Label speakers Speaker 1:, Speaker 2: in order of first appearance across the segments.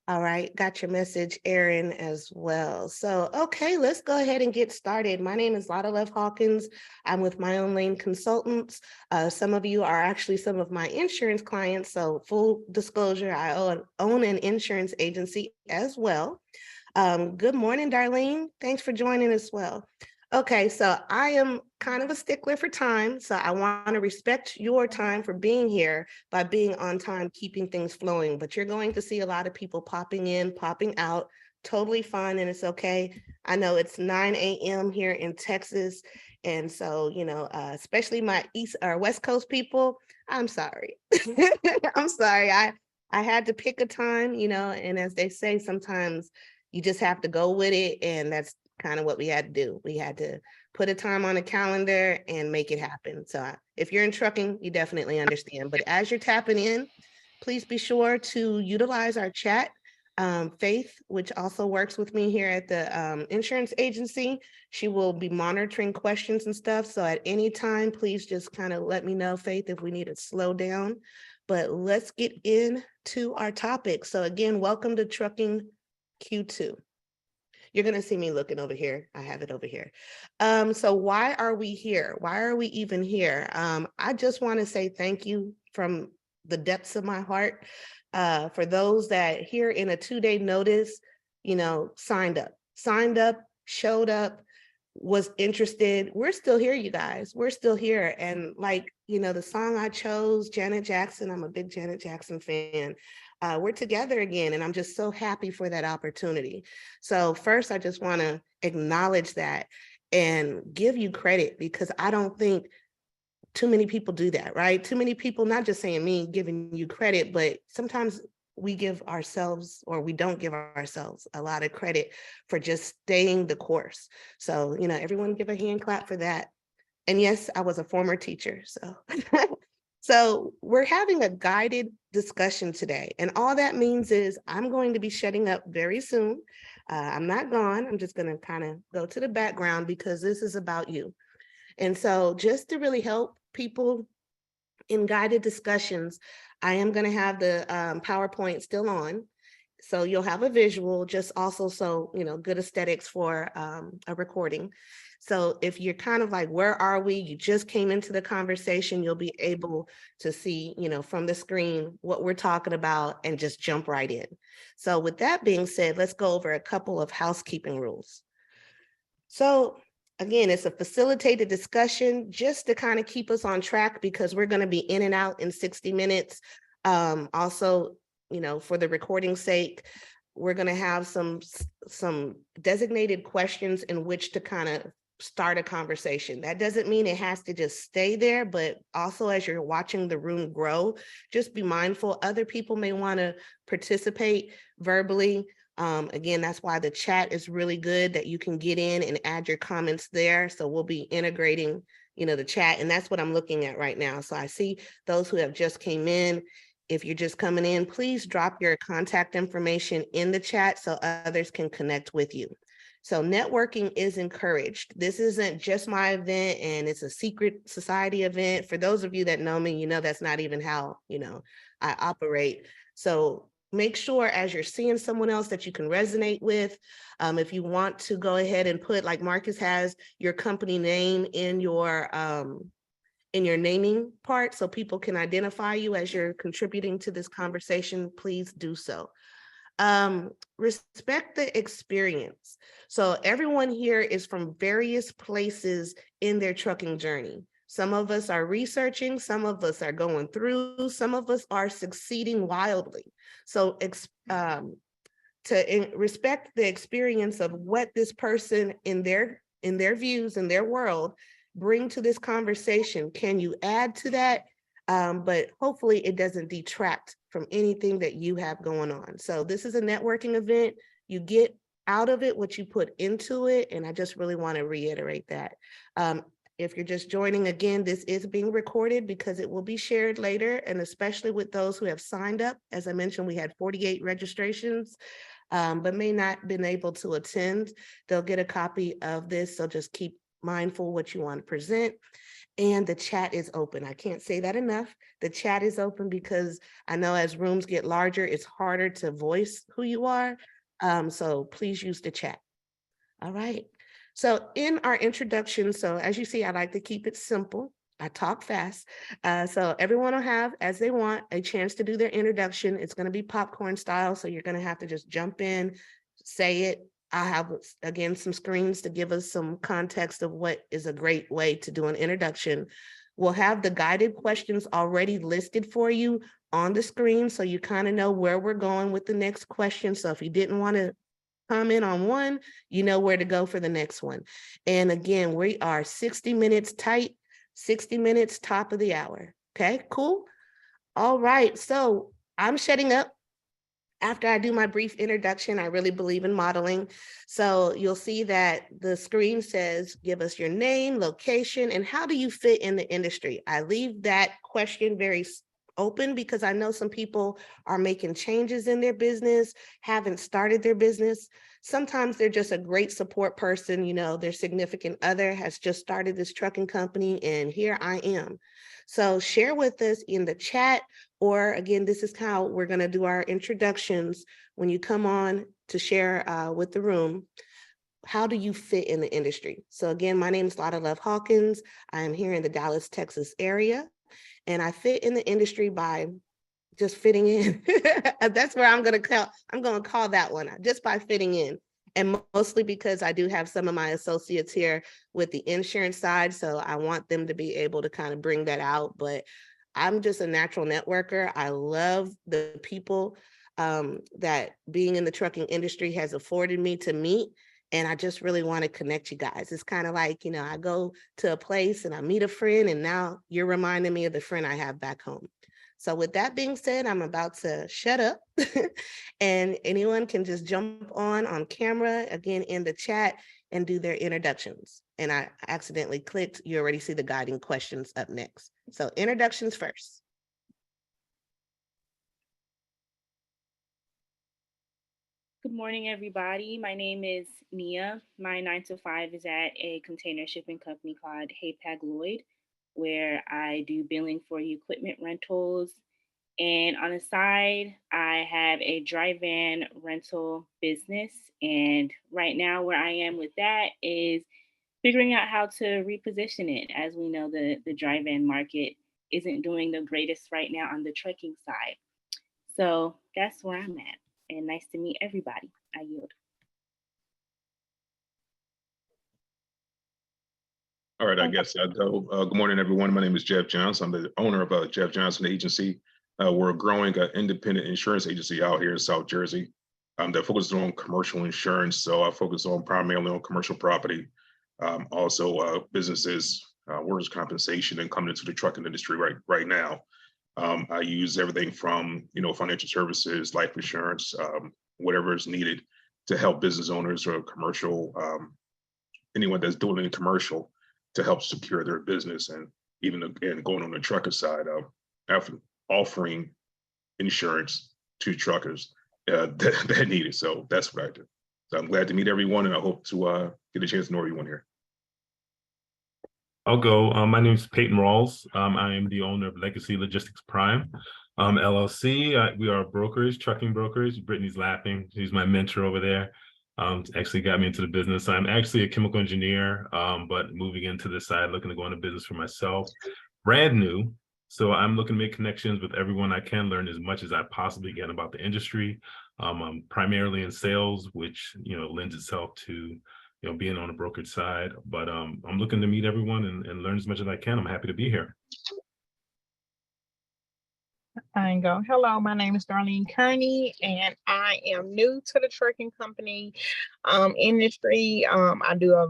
Speaker 1: All right, got your message, Erin, as well. So, okay, let's go ahead and get started. My name is Lotta Love Hawkins. I'm with MyOwnLane Consultants. Some of you are actually some of my insurance clients. So, full disclosure, I own an insurance agency as well. Good morning, Darlene. Thanks for joining as well. Okay, so I am kind of a stickler for time, so I want to respect your time for being here by being on time, keeping things flowing. But you're going to see a lot of people popping in, popping out, totally fine, and it's okay. I know it's 9 a.m. here in Texas, and so especially my East or West Coast people, I'm sorry. I'm sorry. I had to pick a time, and as they say, sometimes you just have to go with it, and that's kind of what we had to do. We had to put a time on a calendar and make it happen. So if you're in trucking, you definitely understand. But as you're tapping in, please be sure to utilize our chat. Faith, which also works with me here at the insurance agency, she will be monitoring questions and stuff. So at any time, please just kind of let me know, Faith, if we need to slow down. But let's get into our topic. So again, welcome to Trucking Q2. You're going to see me looking over here. I have it over here. So why are we here? Why are we even here? I just want to say thank you from the depths of my heart for those that here in a 2-day notice, signed up, showed up, was interested. We're still here, you guys. We're still here. And the song I chose, Janet Jackson, I'm a big Janet Jackson fan. We're together again, and I'm just so happy for that opportunity. So first, I just want to acknowledge that and give you credit, because I don't think too many people do that, right? Too many people, not just saying me, giving you credit, but sometimes we give ourselves, or we don't give ourselves, a lot of credit for just staying the course. So, everyone give a hand clap for that. And yes, I was a former teacher, so. So we're having a guided discussion today. And all that means is I'm going to be shutting up very soon. I'm not gone. I'm just going to kind of go to the background because this is about you. And so just to really help people in guided discussions, I am going to have the PowerPoint still on. So you'll have a visual, just also so, good aesthetics for a recording. So if you're kind of like, where are we? You just came into the conversation, you'll be able to see, from the screen what we're talking about and just jump right in. So with that being said, let's go over a couple of housekeeping rules. So again, it's a facilitated discussion just to kind of keep us on track, because we're going to be in and out in 60 minutes. Also, for the recording's sake, we're going to have some designated questions in which to kind of start a conversation. That doesn't mean it has to just stay there, but also as you're watching the room grow, just be mindful. Other people may want to participate verbally. Again, that's why the chat is really good, that you can get in and add your comments there. So we'll be integrating, the chat, and that's what I'm looking at right now. So I see those who have just came in. If you're just coming in, please drop your contact information in the chat so others can connect with you. So networking is encouraged. This isn't just my event, and it's a secret society event. For those of you that know me, that's not even how, I operate. So make sure as you're seeing someone else that you can resonate with, if you want to go ahead and put, like Marcus has, your company name in your naming part so people can identify you as you're contributing to this conversation, please do so. Respect the experience. So everyone here is from various places in their trucking journey. Some of us are researching, some of us are going through, some of us are succeeding wildly. So respect the experience of what this person in their views, in their world, bring to this conversation. Can you add to that? But hopefully it doesn't detract from anything that you have going on. So this is a networking event. You get out of it what you put into it. And I just really want to reiterate that. If you're just joining, again, this is being recorded because it will be shared later, and especially with those who have signed up. As I mentioned, we had 48 registrations, but may not been able to attend. They'll get a copy of this, so just keep mindful what you want to present. and the chat is open. I can't say that enough. The chat is open because I know as rooms get larger, it's harder to voice who you are. So please use the chat. All right. So in our introduction, so as you see, I like to keep it simple. I talk fast. So everyone will have, as they want, a chance to do their introduction. It's going to be popcorn style. So you're going to have to just jump in, say it. I have, again, some screens to give us some context of what is a great way to do an introduction. We'll have the guided questions already listed for you on the screen, so you kind of know where we're going with the next question. So if you didn't want to comment on one, you know where to go for the next one. And again, we are 60 minutes tight, 60 minutes, top of the hour. Okay, cool. All right, so I'm shutting up. After I do my brief introduction, I really believe in modeling. So you'll see that the screen says, give us your name, location, and how do you fit in the industry? I leave that question very open because I know some people are making changes in their business, haven't started their business. Sometimes they're just a great support person, you know, their significant other has just started this trucking company and here I am. So share with us in the chat, or again, this is how we're going to do our introductions when you come on to share with the room. How do you fit in the industry? So again, my name is Lotta Love Hawkins. I am here in the Dallas, Texas area, and I fit in the industry by just fitting in. That's where I'm going to call that one, just by fitting in. And mostly because I do have some of my associates here with the insurance side, so I want them to be able to kind of bring that out. But I'm just a natural networker. I love the people that being in the trucking industry has afforded me to meet. And I just really want to connect you guys. It's kind of like, you know, I go to a place and I meet a friend, and now you're reminding me of the friend I have back home. So with that being said, I'm about to shut up and anyone can just jump on camera, again, in the chat and do their introductions. And I accidentally clicked, you already see the guiding questions up next. So introductions first.
Speaker 2: Good morning, everybody. My name is Nia. My 9 to 5 is at a container shipping company called Hapag Lloyd, where I do billing for equipment rentals. And on the side, I have a dry van rental business. And right now, where I am with that is figuring out how to reposition it. As we know, the dry van market isn't doing the greatest right now on the trucking side. So that's where I'm at. And nice to meet everybody. I yield.
Speaker 3: All right, I guess I'll go. Good morning, everyone. My name is Jeff Johnson. I'm the owner of Jeff Johnson Agency. We're a growing independent insurance agency out here in South Jersey that focuses on commercial insurance. So I focus on primarily on commercial property, also businesses, workers' compensation, and coming into the trucking industry right now. I use everything from financial services, life insurance, whatever is needed to help business owners or commercial, anyone that's doing any commercial, to help secure their business, and even again going on the trucker side of offering insurance to truckers that need it. So that's what I do. So I'm glad to meet everyone, and I hope to get a chance to know everyone here.
Speaker 4: I'll go. My name is Peyton Rawls. I am the owner of Legacy Logistics Prime LLC. We are brokers, trucking brokers. Brittany's laughing. She's my mentor over there. Actually got me into the business. I'm actually a chemical engineer, but moving into this side, looking to go into business for myself. Brand new. So I'm looking to make connections with everyone I can, learn as much as I possibly can about the industry. I'm primarily in sales, which lends itself to being on the brokerage side, but I'm looking to meet everyone and learn as much as I can. I'm happy to be here.
Speaker 5: Hello, my name is Darlene Kearney, and I am new to the trucking company industry. I do a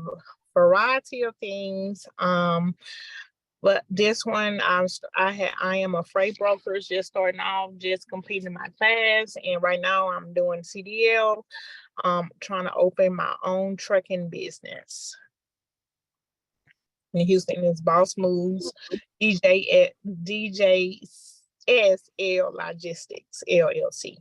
Speaker 5: variety of things, but this one I am a freight broker, just starting off, just completing my class, and right now I'm doing CDL, trying to open my own trucking business. In Houston, is Boss Moves, DJSL Logistics, LLC.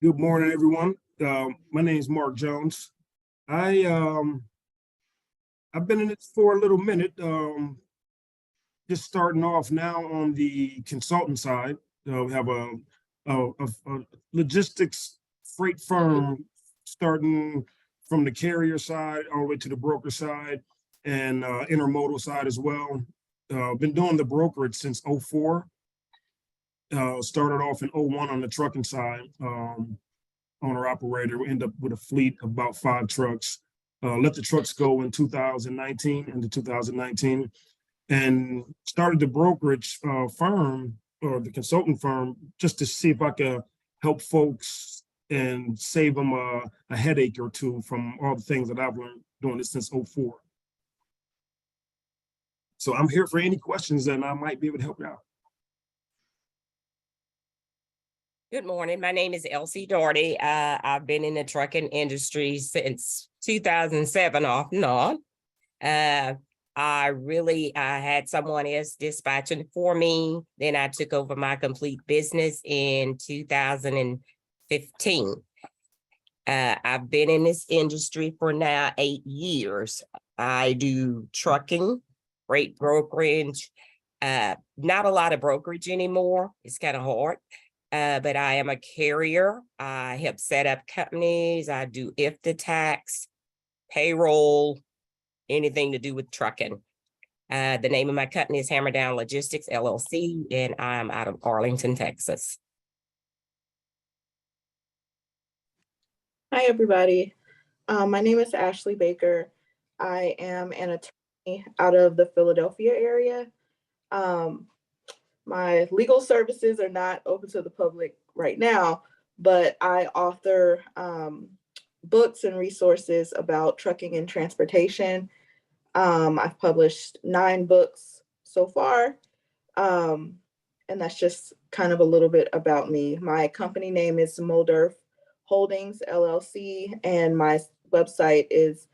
Speaker 6: Good morning, everyone. My name is Mark Jones. I've been in it for a little minute. Just starting off now on the consultant side. We have a logistics freight firm starting from the carrier side all the way to the broker side and intermodal side as well. Been doing the brokerage since '04. Started off in '01 on the trucking side. Owner operator. We end up with a fleet of about 5 trucks. Let the trucks go in 2019, into 2019, and started the brokerage firm or the consultant firm just to see if I could help folks and save them a headache or two from all the things that I've learned doing this since '04. So I'm here for any questions and I might be able to help you out.
Speaker 7: Good morning. My name is Elsie Doherty. I've been in the trucking industry since 2007 off and on. I had someone else dispatching for me. Then I took over my complete business in 2015. I've been in this industry for now 8 years. I do trucking, freight brokerage, not a lot of brokerage anymore. It's kind of hard. But I am a carrier. I help set up companies. I do IFTA tax, payroll, anything to do with trucking. The name of my company is Hammer Down Logistics, LLC, and I'm out of Arlington, Texas.
Speaker 8: Hi, everybody. My name is Ashley Baker. I am an attorney out of the Philadelphia area. My legal services are not open to the public right now, but I author books and resources about trucking and transportation. I've published 9 books so far, and that's just kind of a little bit about me. My company name is Mulderf Holdings, LLC, and my website is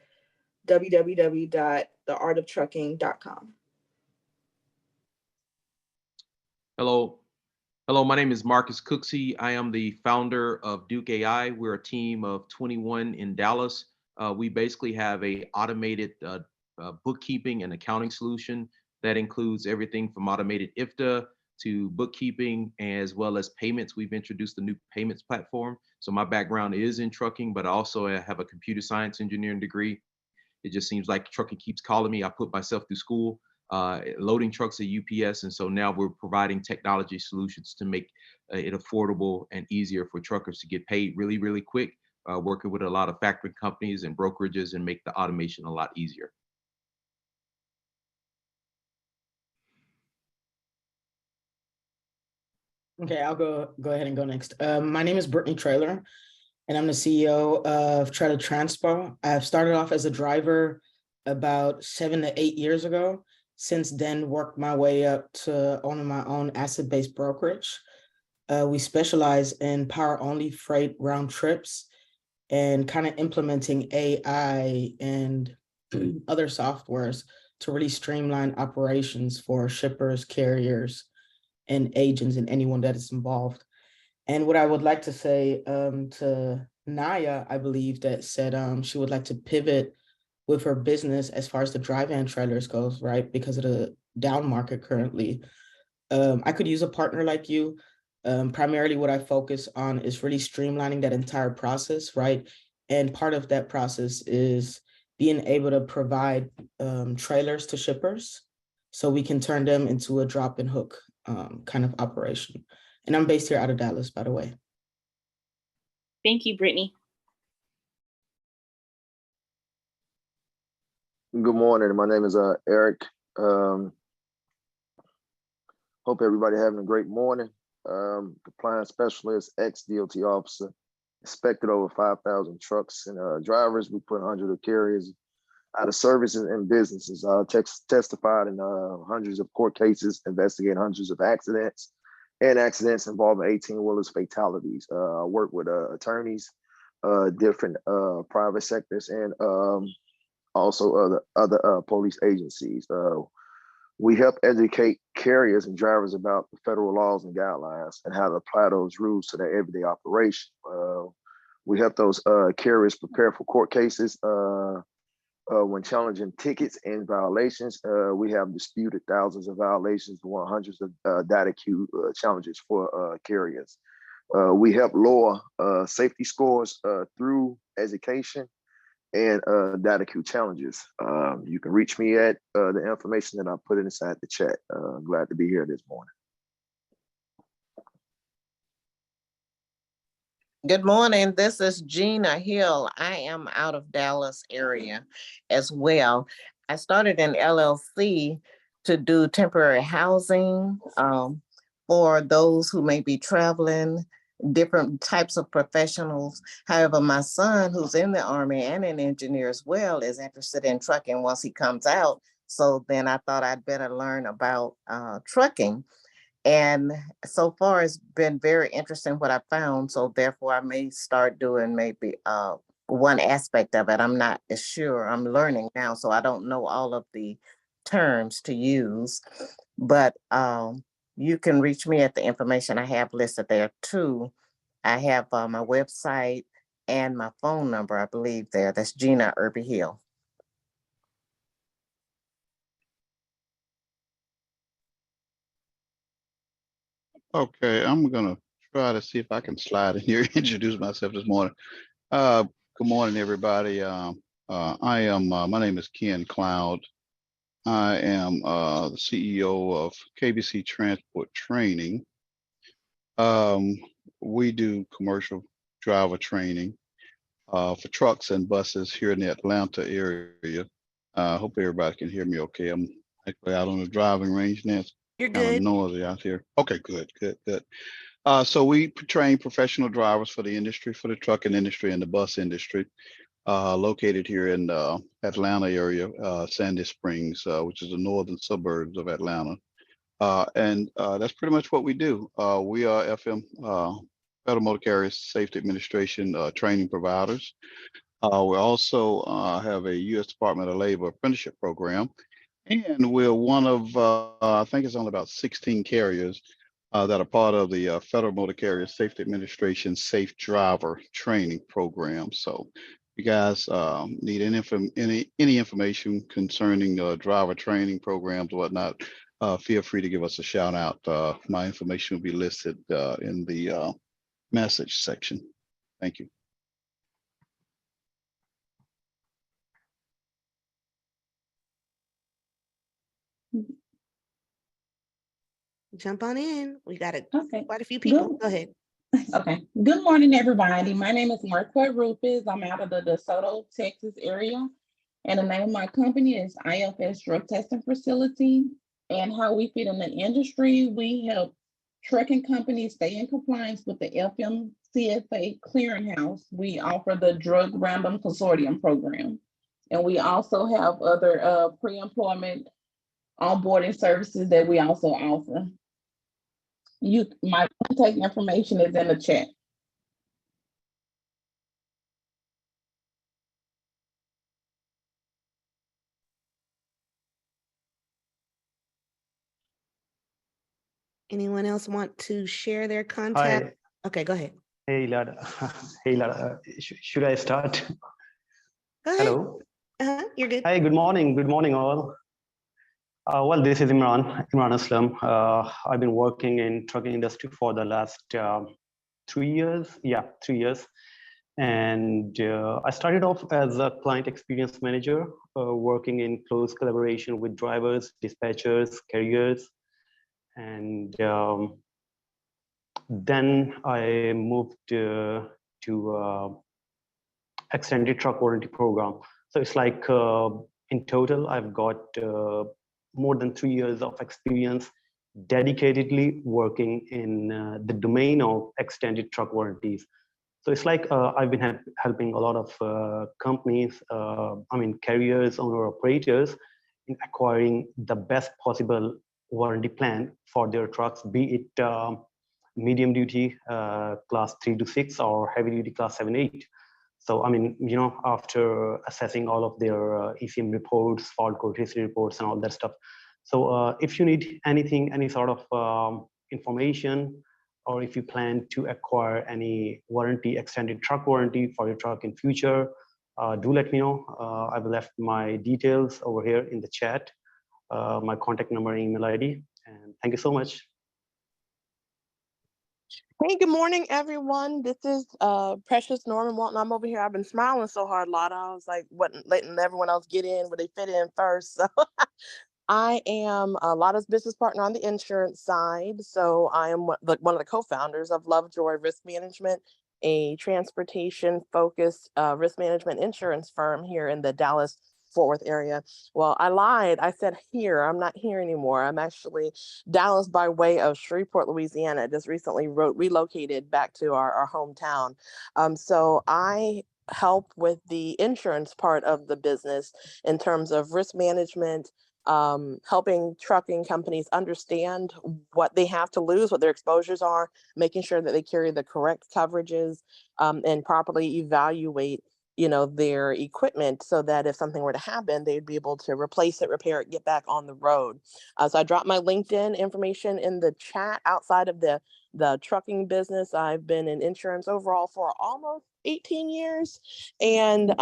Speaker 8: www.theartoftrucking.com.
Speaker 9: Hello, my name is Marcus Cooksey. I am the founder of Duke AI. We're a team of 21 in Dallas. We basically have a automated bookkeeping and accounting solution that includes everything from automated IFTA to bookkeeping, as well as payments. We've introduced a new payments platform. So my background is in trucking, but also I have a computer science engineering degree. It just seems like trucking keeps calling me. I put myself through school. Loading trucks at UPS. And so now we're providing technology solutions to make it affordable and easier for truckers to get paid really, really quick, working with a lot of factoring companies and brokerages and make the automation a lot easier.
Speaker 10: Okay, I'll go ahead and go next. My name is Brittany Traylor, and I'm the CEO of Trailer Transpo. I've started off as a driver about 7 to 8 years ago. Since then, worked my way up to owning my own asset-based brokerage. We specialize in power-only freight round trips and kind of implementing AI and other softwares to really streamline operations for shippers, carriers, and agents and anyone that is involved. And what I would like to say to Naya, I believe, that said she would like to pivot with her business as far as the dry van trailers goes, right? Because of the down market currently. I could use a partner like you. Primarily what I focus on is really streamlining that entire process, right? And part of that process is being able to provide trailers to shippers so we can turn them into a drop and hook kind of operation. And I'm based here out of Dallas, by the way.
Speaker 2: Thank you, Brittany.
Speaker 11: Good morning. My name is Eric. Hope everybody having a great morning. Compliance specialist, ex-DOT officer, inspected over 5,000 trucks and drivers. We put hundreds of carriers out of services and businesses. Testified in hundreds of court cases, investigated hundreds of accidents and accidents involving 18-wheelers fatalities. I work with attorneys, different private sectors, and also other police agencies. We help educate carriers and drivers about the federal laws and guidelines and how to apply those rules to their everyday operation. We help those carriers prepare for court cases when challenging tickets and violations. We have disputed thousands of violations, won hundreds of data queue challenges for carriers. We help lower safety scores through education and data queue challenges. You can reach me at the information that I put inside the chat. Glad to be here this morning.
Speaker 12: Good morning. This is Gina Hill. I am out of Dallas area as well. I started an LLC to do temporary housing for those who may be traveling, different types of professionals. However, my son, who's in the Army and an engineer as well, is interested in trucking once he comes out. So then I thought I'd better learn about trucking. And so far, it's been very interesting what I found. So therefore, I may start doing maybe one aspect of it. I'm not as sure. I'm learning now, so I don't know all of the terms to use. But you can reach me at the information I have listed there too. I have my website and my phone number, I believe there. That's Gina Irby Hill.
Speaker 13: Okay, I'm gonna try to see if I can slide in here, introduce myself this morning. Good morning, everybody. My name is Ken Cloud. I am the CEO of KBC Transport Training. We do commercial driver training for trucks and buses here in the Atlanta area. I hope everybody can hear me okay. I'm actually out on the driving range now. It's
Speaker 1: You're
Speaker 13: kind of
Speaker 1: good.
Speaker 13: noisy out here. Okay, good. So we train professional drivers for the industry, for the trucking industry and the bus industry, located here in the Atlanta area, Sandy Springs, which is the northern suburbs of Atlanta. And that's pretty much what we do. We are FM, Federal Motor Carrier Safety Administration training providers. We also have a U.S. Department of Labor apprenticeship program. And we're one of, I think it's only about 16 carriers that are part of the Federal Motor Carrier Safety Administration Safe Driver Training Program. So if you guys need any information concerning driver training programs or whatnot, feel free to give us a shout out. My information will be listed in the message section. Thank you.
Speaker 1: Jump on in. We got
Speaker 14: Okay.
Speaker 1: quite a few people.
Speaker 14: Good.
Speaker 1: Go ahead.
Speaker 14: Okay. Good morning, everybody. My name is Marquette Rufus. I'm out of the DeSoto, Texas area. And the name of my company is IFS Drug Testing Facility. And how we fit in the industry, we help trucking companies stay in compliance with the FMCSA clearinghouse. We offer the Drug Random Consortium program. And we also have other pre-employment onboarding services that we also offer. My contact information is in the chat.
Speaker 1: Anyone else want to share their contact?
Speaker 15: Hi.
Speaker 1: Okay, go ahead.
Speaker 15: Hey, Lada. Hey, Lada. Should I start?
Speaker 1: Go ahead.
Speaker 15: Hello.
Speaker 1: You're good.
Speaker 15: Hi, good morning. Good morning, all. Well, this is Imran Aslam. I've been working in trucking industry for the last 3 years. Yeah, 3 years. And I started off as a client experience manager, working in close collaboration with drivers, dispatchers, carriers. And then I moved to extended truck warranty program. So it's like in total, I've got more than 3 years of experience dedicatedly working in the domain of extended truck warranties. So it's like I've been helping a lot of companies, carriers, owner operators in acquiring the best possible warranty plan for their trucks, be it medium duty class 3 to 6 or heavy duty class 7, 8. So, after assessing all of their ECM reports, fault code history reports, and all that stuff. So if you need anything, any sort of information or if you plan to acquire any warranty, extended truck warranty for your truck in future, do let me know. I've left my details over here in the chat, my contact number, email ID, and thank you so much.
Speaker 16: Hey, good morning, everyone. This is Precious Norman Walton. I'm over here. I've been smiling so hard, Lotta. I was like, letting everyone else get in, but they fit in first. So I am Lotta's business partner on the insurance side. So I am one of the co-founders of Lovejoy Risk Management, a transportation-focused risk management insurance firm here in the Dallas Fort Worth area. Well, I lied. I said here. I'm not here anymore. I'm actually Dallas by way of Shreveport, Louisiana. Just recently relocated back to our hometown. So I help with the insurance part of the business in terms of risk management, helping trucking companies understand what they have to lose, what their exposures are, making sure that they carry the correct coverages, and properly evaluate their equipment so that if something were to happen, they'd be able to replace it, repair it, get back on the road. So I dropped my LinkedIn information in the chat. Outside of the trucking business, I've been in insurance overall for almost 18 years, and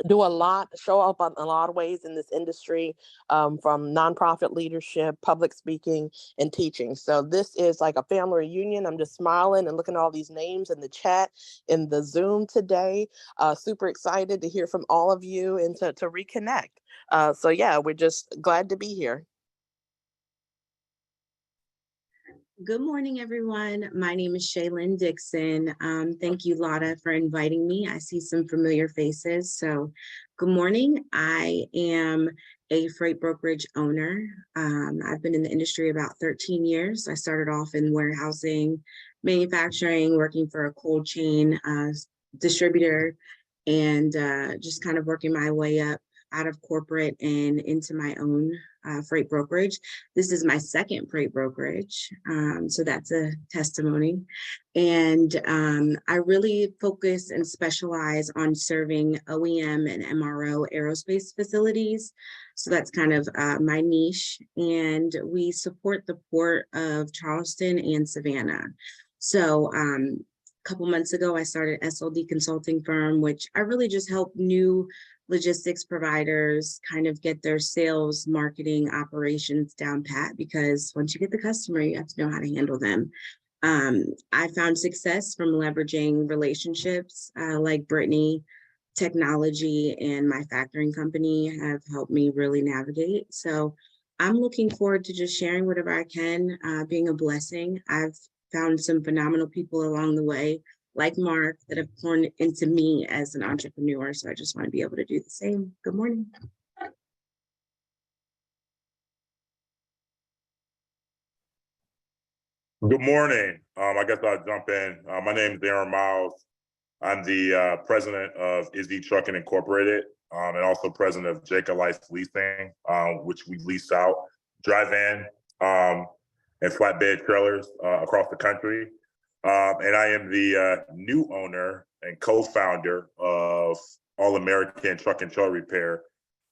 Speaker 16: do a lot, show up in a lot of ways in this industry, from nonprofit leadership, public speaking, and teaching. So this is like a family reunion. I'm just smiling and looking at all these names in the chat, in the Zoom today. Super excited to hear from all of you and to reconnect. So yeah, we're just glad to be here.
Speaker 17: Good morning, everyone. My name is Shaylin Dixon. Thank you, Lotta, for inviting me. I see some familiar faces. So good morning. I am a freight brokerage owner. I've been in the industry about 13 years. I started off in warehousing, manufacturing, working for a cold chain distributor, and just kind of working my way up out of corporate and into my own freight brokerage. This is my second freight brokerage, so that's a testimony. And I really focus and specialize on serving OEM and MRO aerospace facilities. So that's kind of my niche. And we support the port of Charleston and Savannah. So a couple months ago, I started SLD consulting firm, which I really just help new logistics providers kind of get their sales, marketing, operations down pat, because once you get the customer, you have to know how to handle them. I found success from leveraging relationships like Brittany. Technology and my factoring company have helped me really navigate. So I'm looking forward to just sharing whatever I can, being a blessing. I've found some phenomenal people along the way, like Mark, that have poured into me as an entrepreneur. So I just want to be able to do the same. Good morning.
Speaker 18: Good morning. I guess I'll jump in. My name is Aaron Miles. I'm the president of Izzy Trucking Incorporated, and also president of Jacob Life Leasing, which we lease out drive-in and flatbed trailers across the country. And I am the new owner and co-founder of All American Truck and Trailer Repair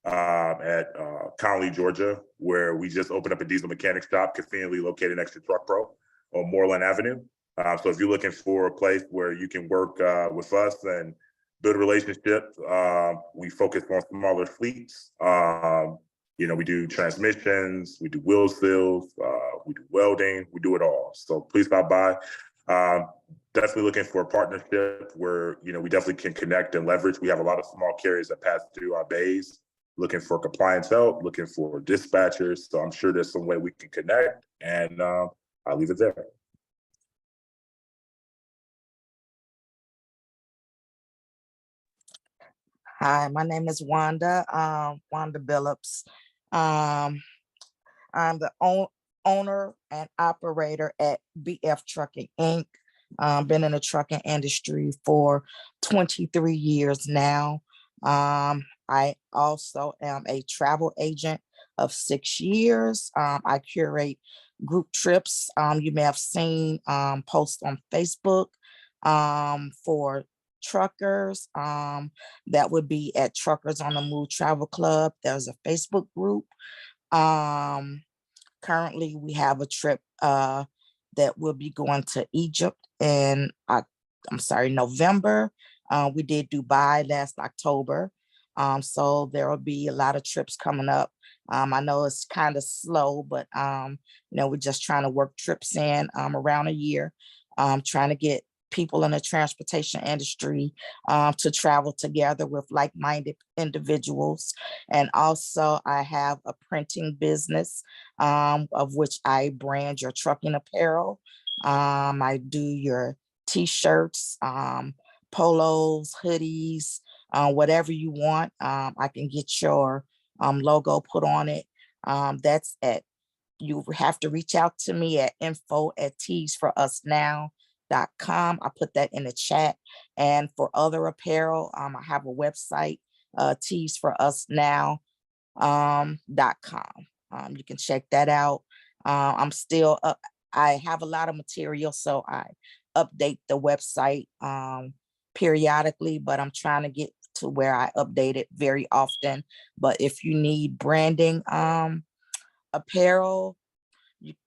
Speaker 18: at Conley, Georgia, where we just opened up a diesel mechanic shop conveniently located next to Truck Pro on Moreland Avenue. So if you're looking for a place where you can work with us and build relationships, we focus on smaller fleets. We do transmissions, we do wheel seals, we do welding, we do it all. So please stop by. Definitely looking for a partnership where, we definitely can connect and leverage. We have a lot of small carriers that pass through our bays, looking for compliance help, looking for dispatchers. So I'm sure there's some way we can connect, and I'll leave it there.
Speaker 19: Hi, my name is Wanda, Wanda Billups. I'm the owner and operator at BF Trucking Inc. Been in the trucking industry for 23 years now. I also am a travel agent of 6 years. I curate group trips. You may have seen posts on Facebook for truckers. That would be at Truckers on the Move Travel Club. There's a Facebook group. Currently we have a trip that will be going to Egypt in November. We did Dubai last October. So there will be a lot of trips coming up. I know it's kind of slow, but we're just trying to work trips in around a year, trying to get people in the transportation industry to travel together with like-minded individuals. And also I have a printing business of which I brand your trucking apparel. I do your t-shirts, polos, hoodies, whatever you want. I can get your logo put on it. You have to reach out to me at info@teesforusnow.com. I put that in the chat. And for other apparel, I have a website, teesforusnow.com. You can check that out. I'm still up. I have a lot of material, so I update the website periodically, but I'm trying to get to where I update it very often. But if you need branding, apparel,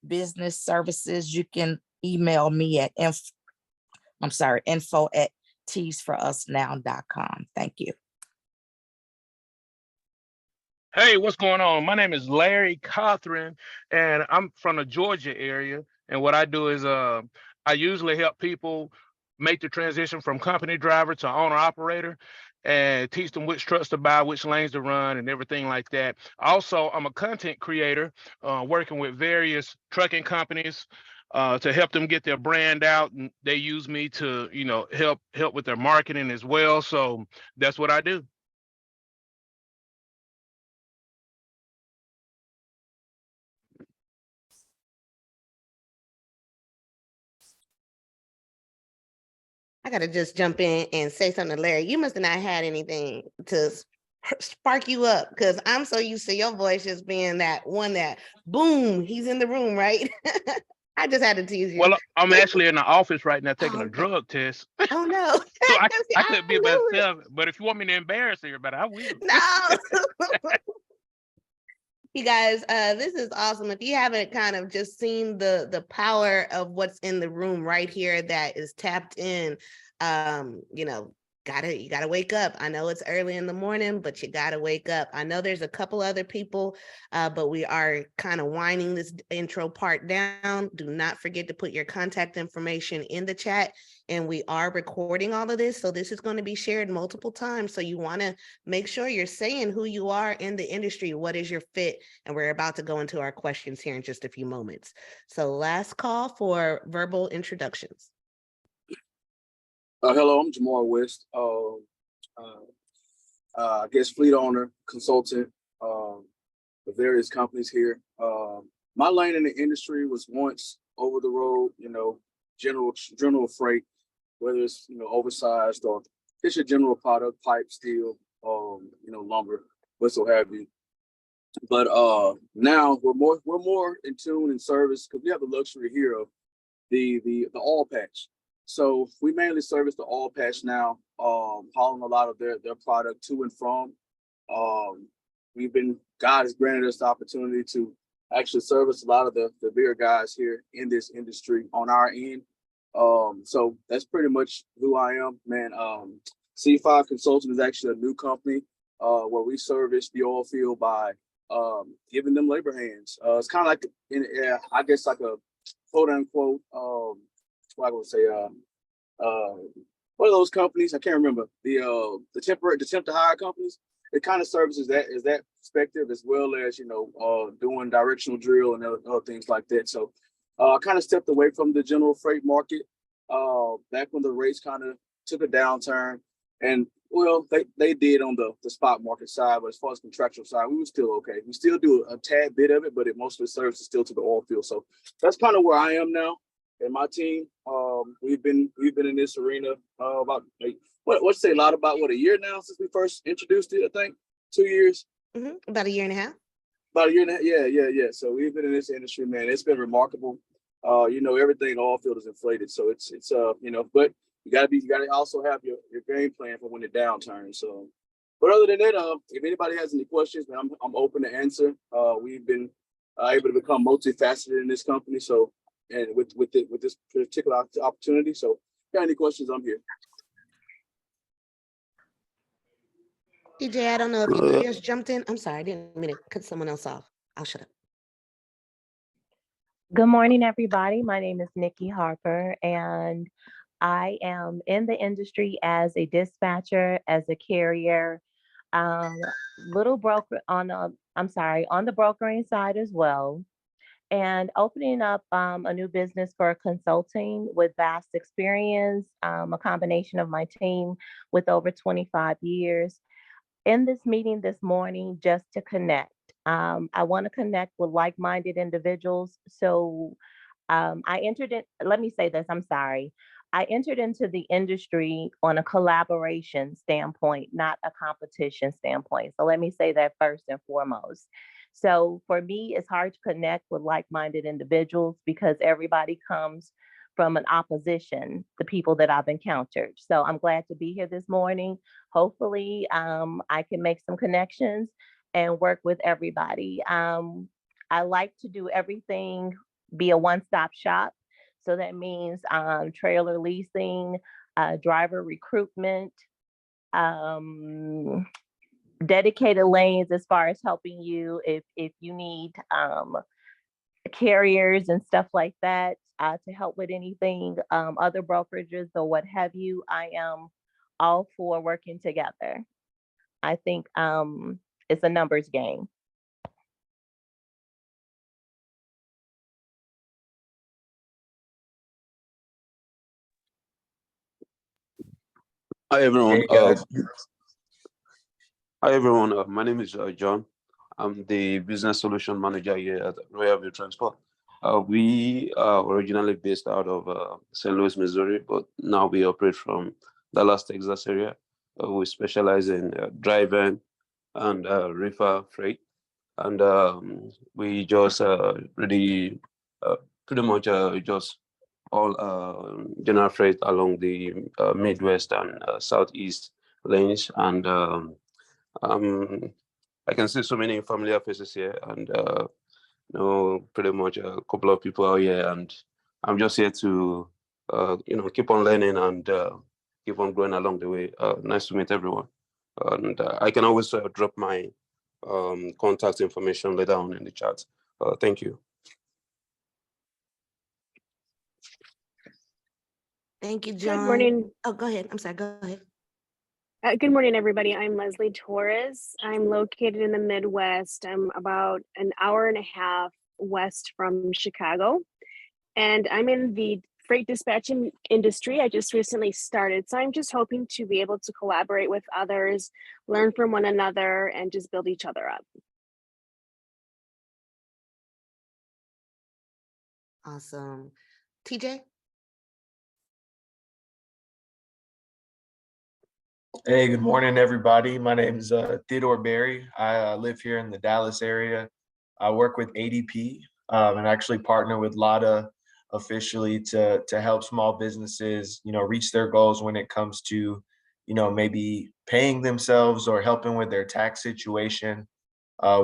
Speaker 19: business services, you can email me at info@teesforusnow.com. Thank you.
Speaker 20: Hey, what's going on? My name is Larry Cothran, and I'm from the Georgia area. And what I do is I usually help people make the transition from company driver to owner operator and teach them which trucks to buy, which lanes to run, and everything like that. Also, I'm a content creator working with various trucking companies to help them get their brand out. And they use me to, help with their marketing as well. So that's what I do.
Speaker 1: I gotta just jump in and say something to Larry. You must have not had anything to spark you up, because I'm so used to your voice just being that one that boom, he's in the room, right? I just had to tease you.
Speaker 20: Well, I'm actually in the office right now taking
Speaker 1: Oh,
Speaker 20: a
Speaker 1: okay.
Speaker 20: drug test.
Speaker 1: Oh no.
Speaker 20: So I
Speaker 1: I
Speaker 20: couldn't be
Speaker 1: knew it.
Speaker 20: myself. But if you want me to embarrass everybody, I will.
Speaker 1: No. You guys, this is awesome. If you haven't kind of just seen the power of what's in the room right here that is tapped in, you gotta wake up. I know it's early in the morning, but you gotta wake up. I know there's a couple other people, but we are kind of winding this intro part down. Do not forget to put your contact information in the chat. And we are recording all of this. So this is going to be shared multiple times. So you want to make sure you're saying who you are in the industry. What is your fit? And we're about to go into our questions here in just a few moments. So last call for verbal introductions.
Speaker 21: Hello, I'm Jamal West. I guess fleet owner, consultant for various companies here. My lane in the industry was once over the road, general freight, whether it's oversized or it's your general product, pipe, steel, lumber, what so have you. But now we're more in tune and service because we have the luxury here of the oil patch. So we mainly service the oil patch now, hauling a lot of their product to and from. God has granted us the opportunity to actually service a lot of the bigger guys here in this industry on our end. So that's pretty much who I am, man. C5 Consulting is actually a new company where we service the oil field by giving them labor hands. It's kind of like, I guess like a quote unquote, what I would say, one of those companies, I can't remember, the temp to hire companies. It kind of services that perspective, as well as doing directional drill and other things like that. So I kind of stepped away from the general freight market back when the rates kind of took a downturn, and well, they did on the spot market side, but as far as contractual side, we were still okay. We still do a tad bit of it, but most of the service is still to the oil field. So that's kind of where I am now. And my team, we've been in this arena about what's say a lot about a year now since we first introduced it. I think 2 years.
Speaker 1: Mm-hmm. About a year and a half.
Speaker 21: About a year and a half. Yeah. So we've been in this industry, man. It's been remarkable. Everything in the oil field is inflated, so it's but you gotta also have your game plan for when the downturn. So, but other than that, if anybody has any questions, man, I'm open to answer. We've been able to become multifaceted in this company, so and with this particular opportunity. So, if you got any questions, I'm here.
Speaker 1: TJ, I don't know if you just jumped in. I'm sorry, I didn't mean to cut someone else off. I'll shut up.
Speaker 3: Good morning, everybody. My name is Nikki Harper, and I am in the industry as a dispatcher, as a carrier, little broker on the brokering side as well, and opening up a new business for consulting with vast experience, a combination of my team with over 25 years. In this meeting this morning, just to connect. I want to connect with like-minded individuals. So let me say this, I'm sorry. I entered into the industry on a collaboration standpoint, not a competition standpoint. So let me say that first and foremost. So for me, it's hard to connect with like-minded individuals because everybody comes from an opposition, the people that I've encountered. So I'm glad to be here this morning. Hopefully, I can make some connections and work with everybody. I like to do everything, be a one-stop shop. So that means trailer leasing, driver recruitment, dedicated lanes as far as helping you if you need carriers and stuff like that to help with anything, other brokerages or what have you. I am all for working together. I think it's a numbers game.
Speaker 22: Hi everyone.
Speaker 21: Hey guys.
Speaker 22: Hi everyone. My name is John. I'm the business solution manager here at Royal View Transport. We are originally based out of St. Louis, Missouri, but now we operate from Dallas, Texas area. We specialize in driving and reefer freight, and we just really pretty much just all general freight along the Midwest and Southeast lanes, and I can see so many familiar faces here, and pretty much a couple of people out here, and I'm just here to keep on learning and keep on growing along the way. Nice to meet everyone, and I can always drop my contact information later on in the chat. Thank you.
Speaker 1: Thank you, John.
Speaker 23: Good morning.
Speaker 1: Oh, go ahead. I'm sorry. Go ahead.
Speaker 23: Good morning, everybody. I'm Leslie Torres. I'm located in the Midwest. I'm about an hour and a half west from Chicago, and I'm in the freight dispatching industry. I just recently started, so I'm just hoping to be able to collaborate with others, learn from one another, and just build each other up.
Speaker 1: Awesome. TJ?
Speaker 24: Hey, good morning, everybody. My name is Theodore Berry. I live here in the Dallas area. I work with ADP and actually partner with LADA officially to help small businesses, reach their goals when it comes to, maybe paying themselves or helping with their tax situation.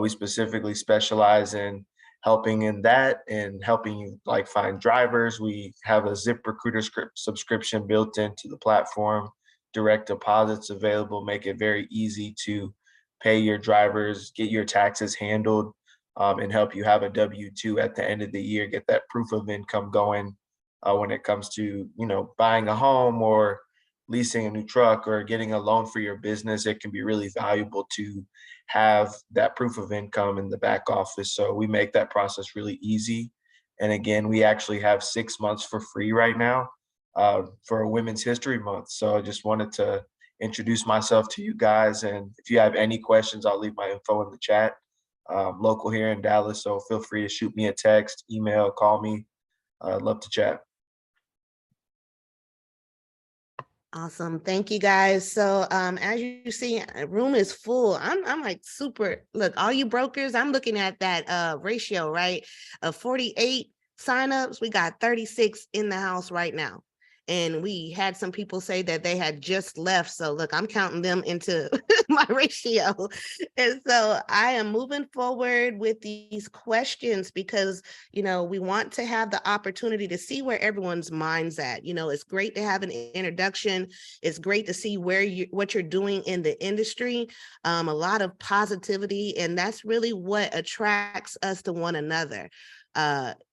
Speaker 24: We specifically specialize in helping in that and helping you like find drivers. We have a ZipRecruiter subscription built into the platform. Direct deposits available, make it very easy to pay your drivers, get your taxes handled, and help you have a W-2 at the end of the year, get that proof of income going when it comes to, buying a home or leasing a new truck or getting a loan for your business. It can be really valuable to have that proof of income in the back office. So we make that process really easy. And again, we actually have 6 months for free right now for Women's History Month. So I just wanted to introduce myself to you guys. And if you have any questions, I'll leave my info in the chat. Local here in Dallas, so feel free to shoot me a text, email, call me. I'd love to chat.
Speaker 1: Awesome. Thank you, guys. So as you see, room is full. I'm like super, look, all you brokers, I'm looking at that ratio, right? Of 48 signups, we got 36 in the house right now. And we had some people say that they had just left. So look, I'm counting them into my ratio. And so I am moving forward with these questions because, we want to have the opportunity to see where everyone's mind's at. It's great to have an introduction. It's great to see what you're doing in the industry. A lot of positivity, and that's really what attracts us to one another.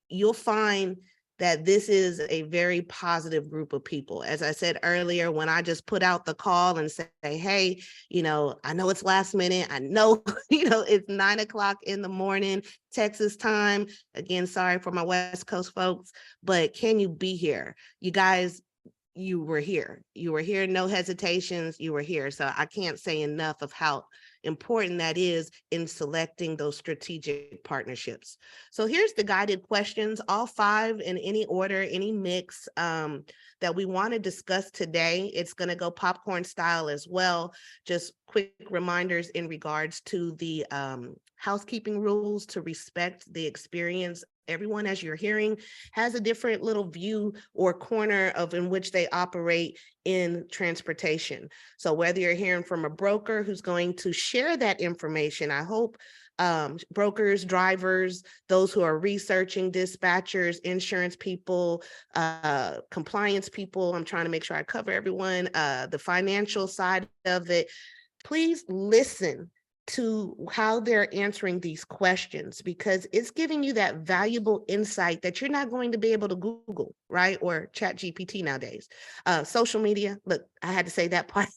Speaker 1: You'll find that this is a very positive group of people. As I said earlier, when I just put out the call and say, hey, I know it's last minute. I know, it's 9 o'clock in the morning, Texas time. Again, sorry for my West Coast folks, but can you be here? You guys, you were here. You were here, no hesitations, you were here. So I can't say enough of how important that is in selecting those strategic partnerships. So here's the guided questions, all 5 in any order, any mix that we want to discuss today. It's going to go popcorn style as well. Just quick reminders in regards to the housekeeping rules to respect the experience. Everyone, as you're hearing, has a different little view or corner of in which they operate in transportation. So whether you're hearing from a broker who's going to share that information, I hope brokers, drivers, those who are researching, dispatchers, insurance people, compliance people, I'm trying to make sure I cover everyone, the financial side of it, please listen to how they're answering these questions, because it's giving you that valuable insight that you're not going to be able to Google, right? Or chat GPT nowadays. Social media, look, I had to say that part.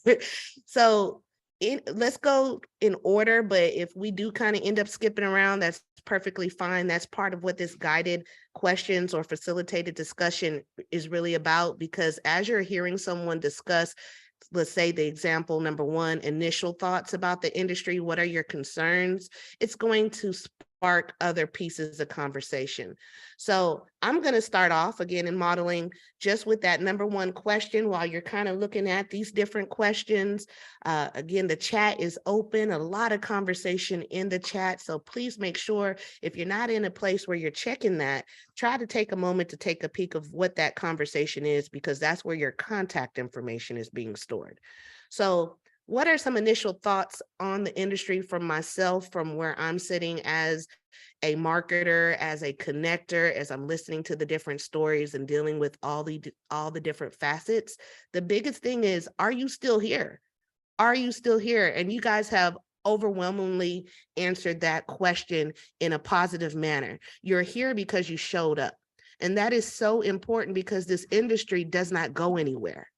Speaker 1: So let's go in order, but if we do kind of end up skipping around, that's perfectly fine. That's part of what this guided questions or facilitated discussion is really about, because as you're hearing someone discuss, let's say the example number 1, initial thoughts about the industry, what are your concerns? It's going to spark other pieces of conversation. So I'm going to start off again in modeling just with that number 1 question while you're kind of looking at these different questions. Again, the chat is open, a lot of conversation in the chat. So please make sure if you're not in a place where you're checking that, try to take a moment to take a peek of what that conversation is, because that's where your contact information is being stored. So what are some initial thoughts on the industry from myself, from where I'm sitting as a marketer, as a connector, as I'm listening to the different stories and dealing with all the different facets? The biggest thing is, are you still here? Are you still here? And you guys have overwhelmingly answered that question in a positive manner. You're here because you showed up. And that is so important, because this industry does not go anywhere.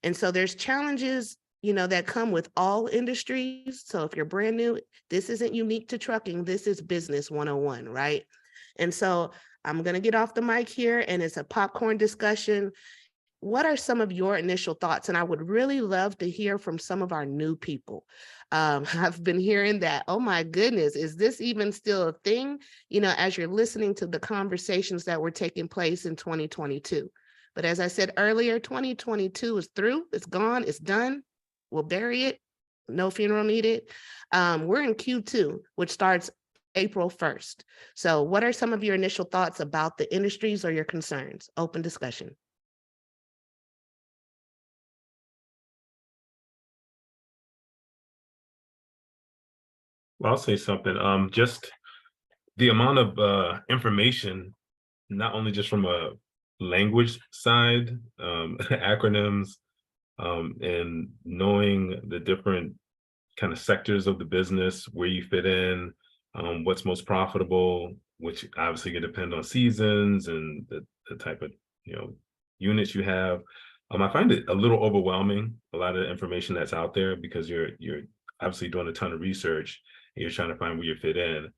Speaker 1: And so there's challenges, that come with all industries. So if you're brand new, this isn't unique to trucking. This is business 101, right? And so I'm going to get off the mic here, and it's a popcorn discussion. What are some of your initial thoughts? And I would really love to hear from some of our new people. I've been hearing that, oh my goodness, is this even still a thing? As you're listening to the conversations that were taking place in 2022. But as I said earlier, 2022 is through, it's gone, it's done. We'll bury it, no funeral needed. We're in Q2, which starts April 1st. So what are some of your initial thoughts about the industries or your concerns? Open discussion.
Speaker 4: Well, I'll say something. Just the amount of information, not only just from a language side, acronyms, and knowing the different kind of sectors of the business, where you fit in, what's most profitable, which obviously can depend on seasons and the type of units you have. I find it a little overwhelming, a lot of the information that's out there, because you're obviously doing a ton of research and you're trying to find where you fit in.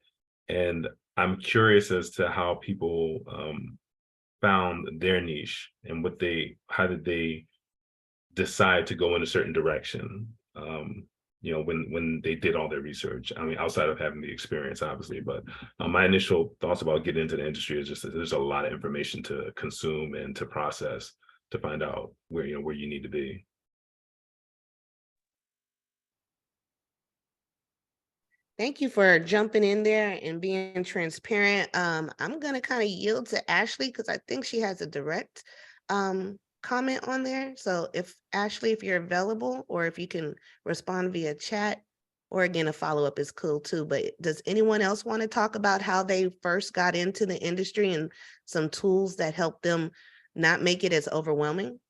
Speaker 4: And I'm curious as to how people found their niche and how did they decide to go in a certain direction, when they did all their research. I mean, outside of having the experience, obviously, but my initial thoughts about getting into the industry is just that there's a lot of information to consume and to process to find out where you need to be.
Speaker 1: Thank you for jumping in there and being transparent. I'm going to kind of yield to Ashley, because I think she has a direct comment on there. So if Ashley, if you're available, or if you can respond via chat, or again, a follow-up is cool too. But does anyone else want to talk about how they first got into the industry and some tools that help them not make it as overwhelming?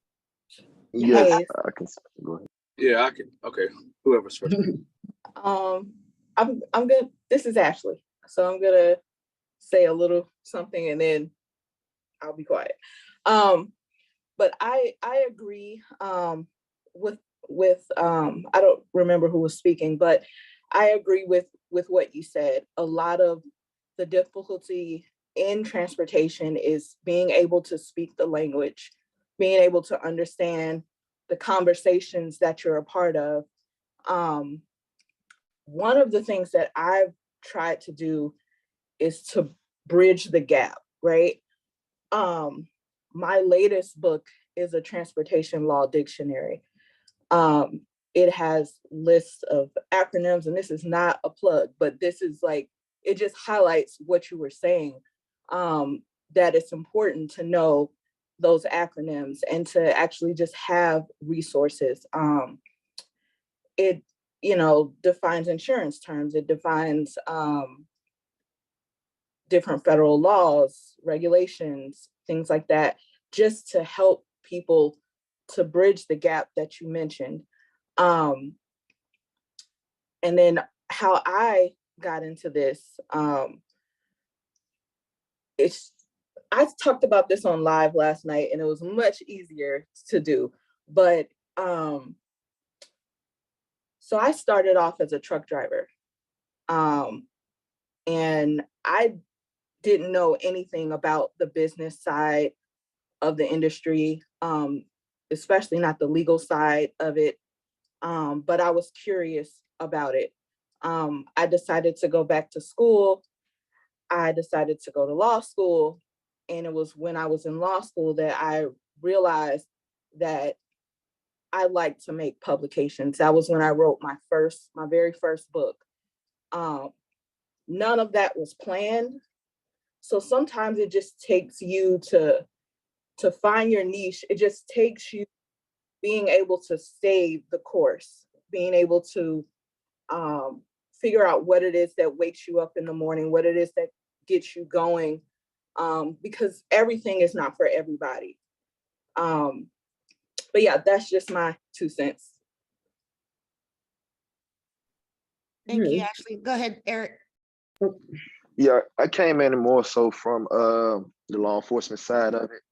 Speaker 11: Yes,
Speaker 5: Hey,
Speaker 11: I can go ahead.
Speaker 21: Yeah, I can. Okay, whoever's first.
Speaker 5: I'm good. This is Ashley, so I'm gonna say a little something and then I'll be quiet. But I agree with I don't remember who was speaking, but I agree with what you said. A lot of the difficulty in transportation is being able to speak the language, being able to understand the conversations that you're a part of. One of the things that I've tried to do is to bridge the gap, right? My latest book is a transportation law dictionary. It has lists of acronyms, and this is not a plug, but this is like, it just highlights what you were saying, that it's important to know those acronyms and to actually just have resources. It, defines insurance terms. It defines different federal laws, regulations, things like that, just to help people to bridge the gap that you mentioned. And then how I got into this, I talked about this on live last night and it was much easier to do, but so I started off as a truck driver, and I didn't know anything about the business side of the industry, especially not the legal side of it, but I was curious about it. I decided to go back to school. I decided to go to law school, and it was when I was in law school that I realized that I like to make publications. That was when I wrote my very first book. None of that was planned. So sometimes it just takes you to find your niche. It just takes you being able to stay the course, being able to figure out what it is that wakes you up in the morning, what it is that gets you going, because everything is not for everybody. But yeah, that's just my 2 cents.
Speaker 1: Thank you, Ashley. Go ahead, Eric.
Speaker 11: Yeah, I came in more so from the law enforcement side of it,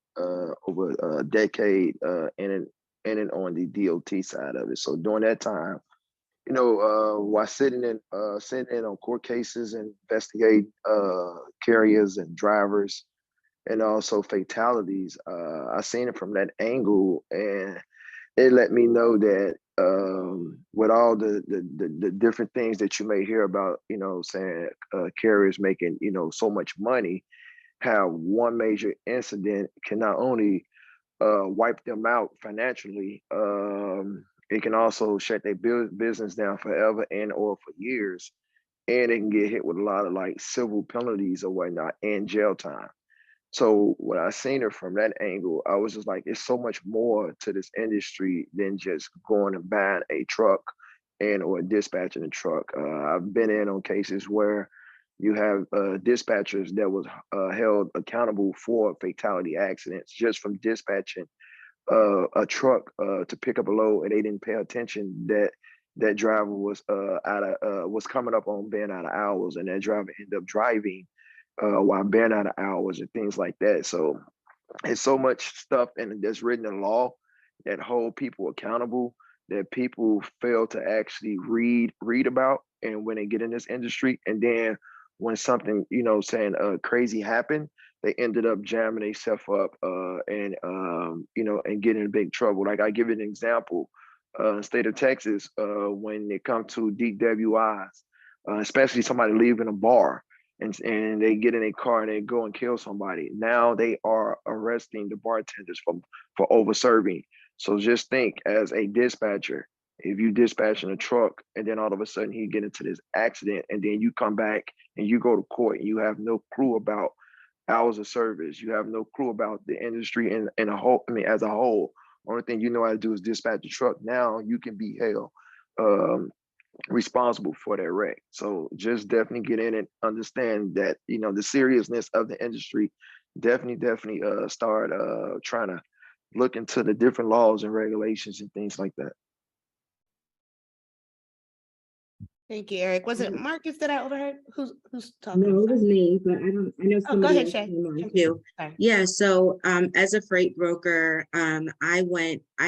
Speaker 11: over a decade, in and on the DOT side of it. So during that time, while sitting in on court cases and investigating carriers and drivers and also fatalities, I seen it from that angle, and it let me know that with all the different things that you may hear about, saying carriers making, so much money, how one major incident can not only wipe them out financially, it can also shut their business down forever and or for years. And they can get hit with a lot of like civil penalties or whatnot and jail time. So when I seen it from that angle, I was just like, it's so much more to this industry than just going and buying a truck and or dispatching a truck. I've been in on cases where you have dispatchers that was held accountable for fatality accidents just from dispatching a truck to pick up a load, and they didn't pay attention that that driver was was coming up on being out of hours, and that driver ended up driving while being out of hours and things like that. So it's so much stuff and that's written in law that hold people accountable that people fail to actually read about, and when they get in this industry, and then when something saying crazy happened, they ended up jamming themselves up and and getting in big trouble. Like I give you an example, state of Texas, when it comes to DWIs, especially somebody leaving a bar and they get in a car and they go and kill somebody. Now they are arresting the bartenders for over serving. So just think, as a dispatcher, if you dispatching a truck and then all of a sudden you get into this accident and then you come back and you go to court and you have no clue about hours of service. You have no clue about the industry in a whole, I mean, as a whole. Only thing you know how to do is dispatch the truck. Now you can be held responsible for that wreck. So just definitely get in and understand that, you know, the seriousness of the industry. Definitely start trying to look into the different laws and regulations and things like that.
Speaker 1: Thank you, Eric. Was it Marcus that I overheard? Who's talking?
Speaker 17: No, it was me, but I know
Speaker 1: Oh, go
Speaker 17: somebody
Speaker 1: ahead,
Speaker 17: else
Speaker 1: Shay.
Speaker 17: came on
Speaker 1: Jump in.
Speaker 17: too.
Speaker 1: Sorry.
Speaker 17: Yeah, so as a freight broker, I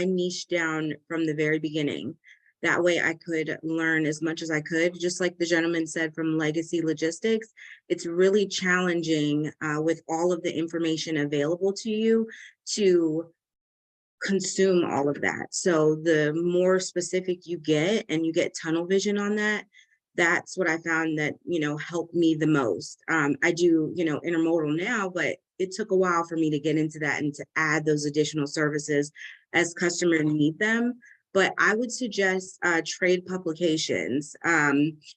Speaker 17: niched down from the very beginning. That way I could learn as much as I could. Just like the gentleman said from Legacy Logistics, it's really challenging with all of the information available to you to consume all of that. So the more specific you get and you get tunnel vision on that, that's what I found that, you know, helped me the most. I do, you know, intermodal now, but it took a while for me to get into that and to add those additional services as customers need them. But I would suggest trade publications.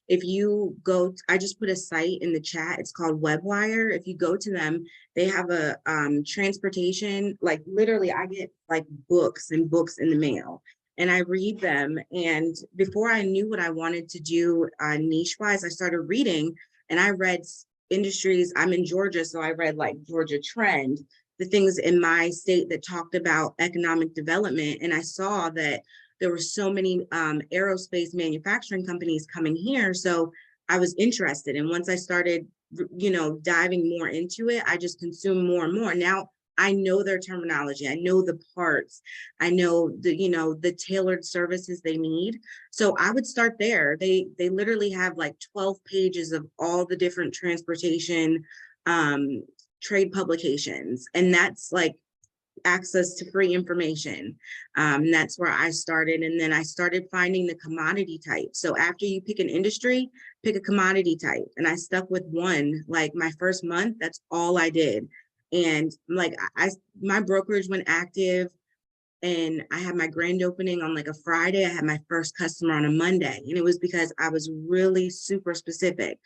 Speaker 17: If you go, I just put a site in the chat. It's called Webwire. If you go to them, they have a transportation, like literally I get like books and books in the mail and I read them. And before I knew what I wanted to do niche wise, I started reading and I read industries. I'm in Georgia, so I read like Georgia Trend, the things in my state that talked about economic development. And I saw that there were so many aerospace manufacturing companies coming here. So I was interested. And once I started, you know, diving more into it, I just consumed more and more. Now I know their terminology. I know the parts. I know the, you know, the tailored services they need. So I would start there. They literally have like 12 pages of all the different transportation trade publications. And that's like access to free information. That's where I started. And then I started finding the commodity type. So after you pick an industry, pick a commodity type. And I stuck with one, like my first month, that's all I did. And like my brokerage went active and I had my grand opening on like a Friday. I had my first customer on a Monday. And it was because I was really super specific.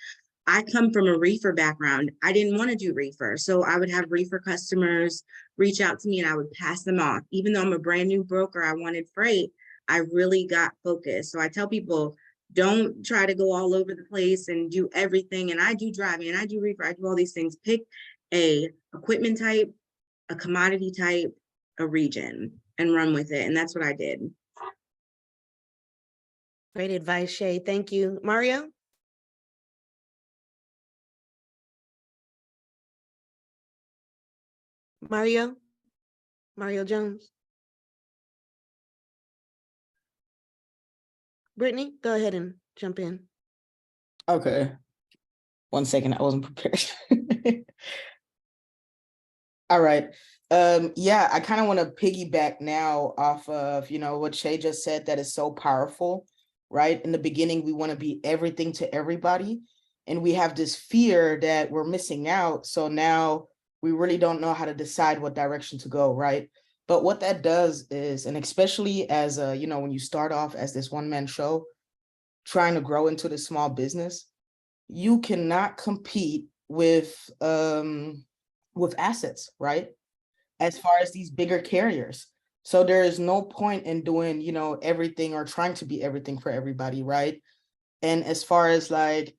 Speaker 17: I come from a reefer background. I didn't want to do reefer. So I would have reefer customers reach out to me and I would pass them off. Even though I'm a brand new broker, I wanted freight. I really got focused. So I tell people, don't try to go all over the place and do everything. And I do driving and I do reefer. I do all these things. Pick a equipment type, a commodity type, a region, and run with it. And that's what I did.
Speaker 1: Great advice, Shay. Thank you. Mario? Mario Jones. Brittany, go ahead and jump in.
Speaker 10: Okay. 1 second, I wasn't prepared. All right. Yeah, I kind of want to piggyback now off of, you know, what Shay just said that is so powerful, right? In the beginning, we want to be everything to everybody. And we have this fear that we're missing out. So now we really don't know how to decide what direction to go, right? But what that does is, and especially as a, you know, when you start off as this one-man show, trying to grow into this small business, you cannot compete with assets, right? As far as these bigger carriers. So there is no point in doing, you know, everything or trying to be everything for everybody, right? And as far as like,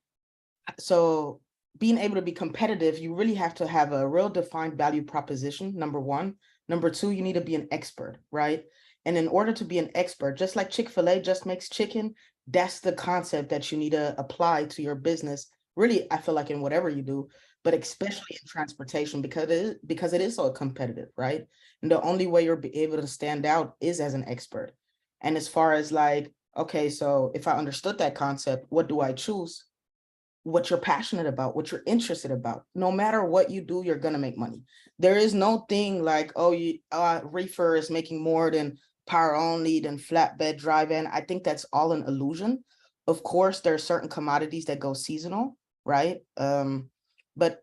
Speaker 10: so being able to be competitive, you really have to have a real defined value proposition, number one. Number two, you need to be an expert, right? And in order to be an expert, just like Chick-fil-A just makes chicken, that's the concept that you need to apply to your business. Really, I feel like in whatever you do, but especially in transportation, because it is so competitive, right? And the only way you're able to stand out is as an expert. And as far as like, okay, so if I understood that concept, what do I choose? What you're passionate about, what you're interested about. No matter what you do, you're gonna make money. There is no thing like, oh, reefer is making more than power only, than flatbed drive-in. I think that's all an illusion. Of course, there are certain commodities that go seasonal, right? But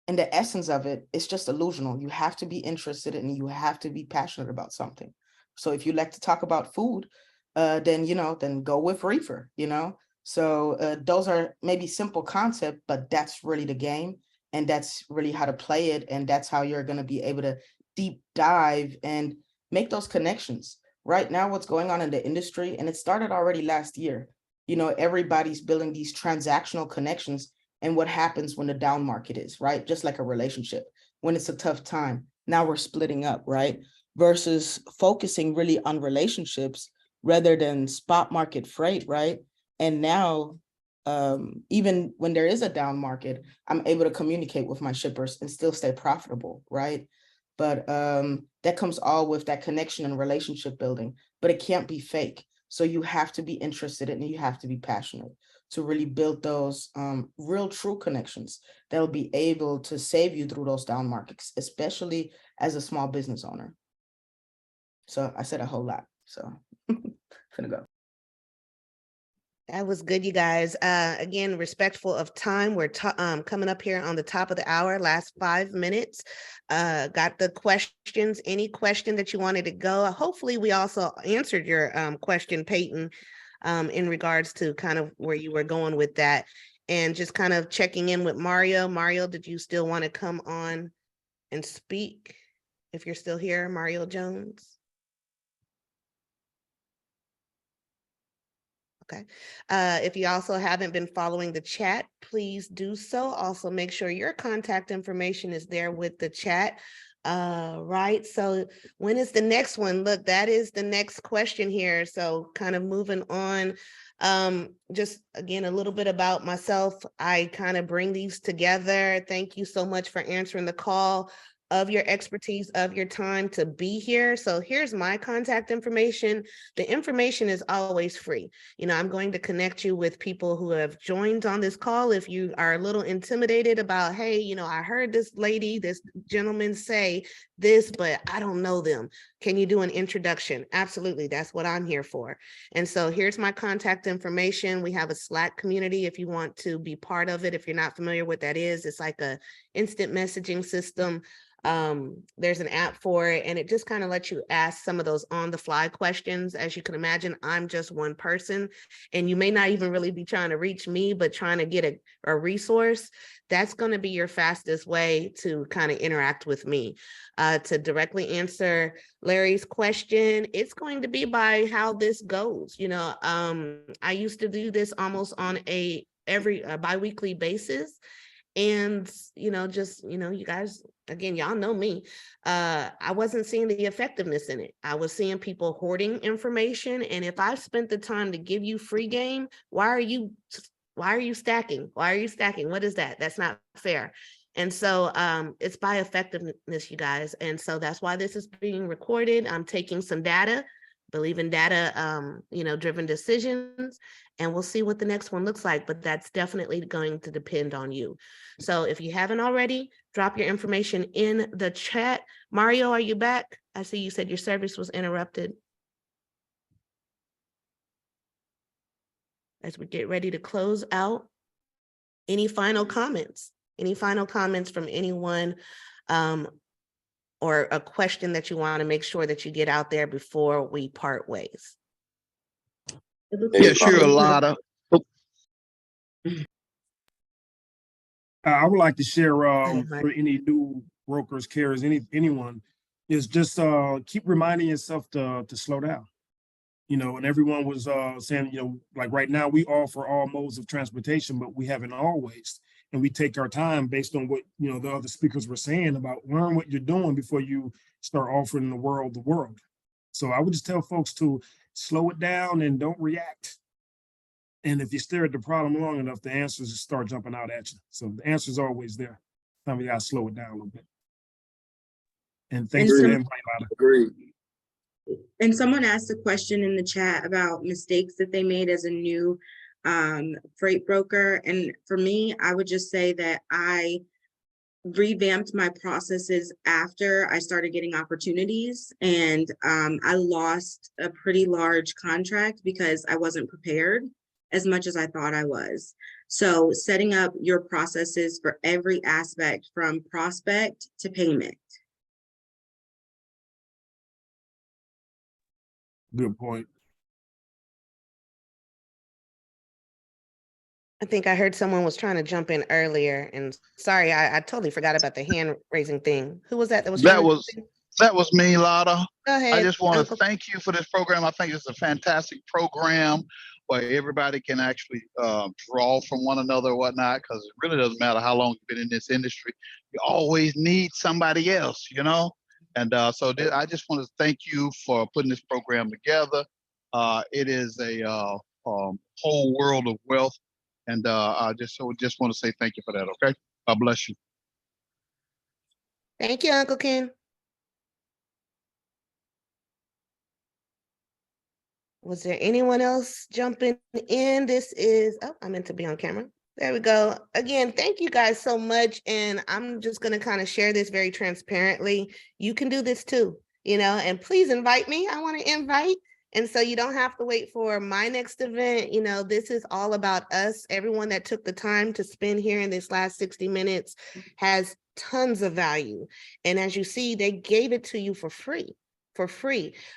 Speaker 10: in the essence of it, it's just illusional. You have to be interested and you have to be passionate about something. So if you like to talk about food, then, you know, then go with reefer, you know? So those are maybe simple concept, but that's really the game. And that's really how to play it. And that's how you're going to be able to deep dive and make those connections. Right now, what's going on in the industry, and it started already last year, you know, everybody's building these transactional connections. And what happens when the down market is, right? Just like a relationship, when it's a tough time, now we're splitting up, right? Versus focusing really on relationships rather than spot market freight, right? And now, even when there is a down market, I'm able to communicate with my shippers and still stay profitable, right? But that comes all with that connection and relationship building, but it can't be fake. So you have to be interested in it and you have to be passionate to really build those real true connections that'll be able to save you through those down markets, especially as a small business owner. So I said a whole lot, so finna go.
Speaker 1: That was good, you guys. Again, respectful of time. We're coming up here on the top of the hour, last 5 minutes. Got the questions, any question that you wanted to go. Hopefully we also answered your question, Peyton, in regards to kind of where you were going with that. And just kind of checking in with Mario. Mario, did you still want to come on and speak? If you're still here, Mario Jones. Okay. If you also haven't been following the chat, please do so. Also, make sure your contact information is there with the chat. Right. So when is the next one? Look, that is the next question here. So kind of moving on. Just again, a little bit about myself. I kind of bring these together. Thank you so much for answering the call, of your expertise, of your time to be here. So here's my contact information. The information is always free. You know, I'm going to connect you with people who have joined on this call. If you are a little intimidated about, hey, you know, I heard this lady, this gentleman say this, but I don't know them. Can you do an introduction? Absolutely. That's what I'm here for. And so here's my contact information. We have a Slack community if you want to be part of it. If you're not familiar with what that is, it's like a instant messaging system. There's an app for it, and it just kind of lets you ask some of those on the fly questions. As you can imagine, I'm just one person, and you may not even really be trying to reach me, but trying to get a resource. That's going to be your fastest way to kind of interact with me. To directly answer Larry's question, it's going to be by how this goes. You know, I used to do this almost on every bi-weekly basis. And, you know, just, you know, you guys, again, y'all know me. I wasn't seeing the effectiveness in it. I was seeing people hoarding information. And if I spent the time to give you free game, why are you stacking? Why are you stacking? What is that? That's not fair. And so it's by effectiveness, you guys. And so that's why this is being recorded. I'm taking some data, believe in data, you know, driven decisions, and we'll see what the next one looks like, but that's definitely going to depend on you. So if you haven't already, drop your information in the chat. Mario, are you back? I see you said your service was interrupted. As we get ready to close out, any final comments? Any final comments from anyone, or a question that you want to make sure that you get out there before we part ways?
Speaker 13: Yeah, sure, a lot of.
Speaker 6: I would like to share for any new brokers, carriers, anyone, is just keep reminding yourself to slow down. You know, and everyone was saying, you know, like right now we offer all modes of transportation, but we haven't always. And we take our time based on what, you know, the other speakers were saying about learn what you're doing before you start offering the world. So I would just tell folks to slow it down and don't react. And if you stare at the problem long enough, the answers start jumping out at you. So the answer is always there. Now we gotta slow it down a little bit. And thanks for the invite, Lada.
Speaker 21: Agreed.
Speaker 17: And someone asked a question in the chat about mistakes that they made as a new freight broker. And for me, I would just say that I revamped my processes after I started getting opportunities, and I lost a pretty large contract because I wasn't prepared as much as I thought I was. So setting up your processes for every aspect from prospect to payment.
Speaker 6: Good point.
Speaker 1: I think I heard someone was trying to jump in earlier, and sorry, I totally forgot about the hand raising thing. Who was that was trying
Speaker 13: That
Speaker 1: to jump
Speaker 13: was
Speaker 1: in?
Speaker 13: that was me, Lotta.
Speaker 1: Go
Speaker 13: I
Speaker 1: ahead,
Speaker 13: just want to
Speaker 1: Uncle.
Speaker 13: thank you for this program. I think it's a fantastic program where everybody can actually draw from one another or whatnot, because it really doesn't matter how long you've been in this industry. You always need somebody else, you know? And I just want to thank you for putting this program together. It is a whole world of wealth. And I just want to say thank you for that, okay? God bless you.
Speaker 1: Thank you, Uncle Ken. Was there anyone else jumping in? This is, oh, I meant to be on camera. There we go. Again, thank you guys so much. And I'm just going to kind of share this very transparently. You can do this too, you know, and please invite me. I want to invite. And so you don't have to wait for my next event. You know, this is all about us. Everyone that took the time to spend here in this last 60 minutes has tons of value. And as you see, they gave it to you for free.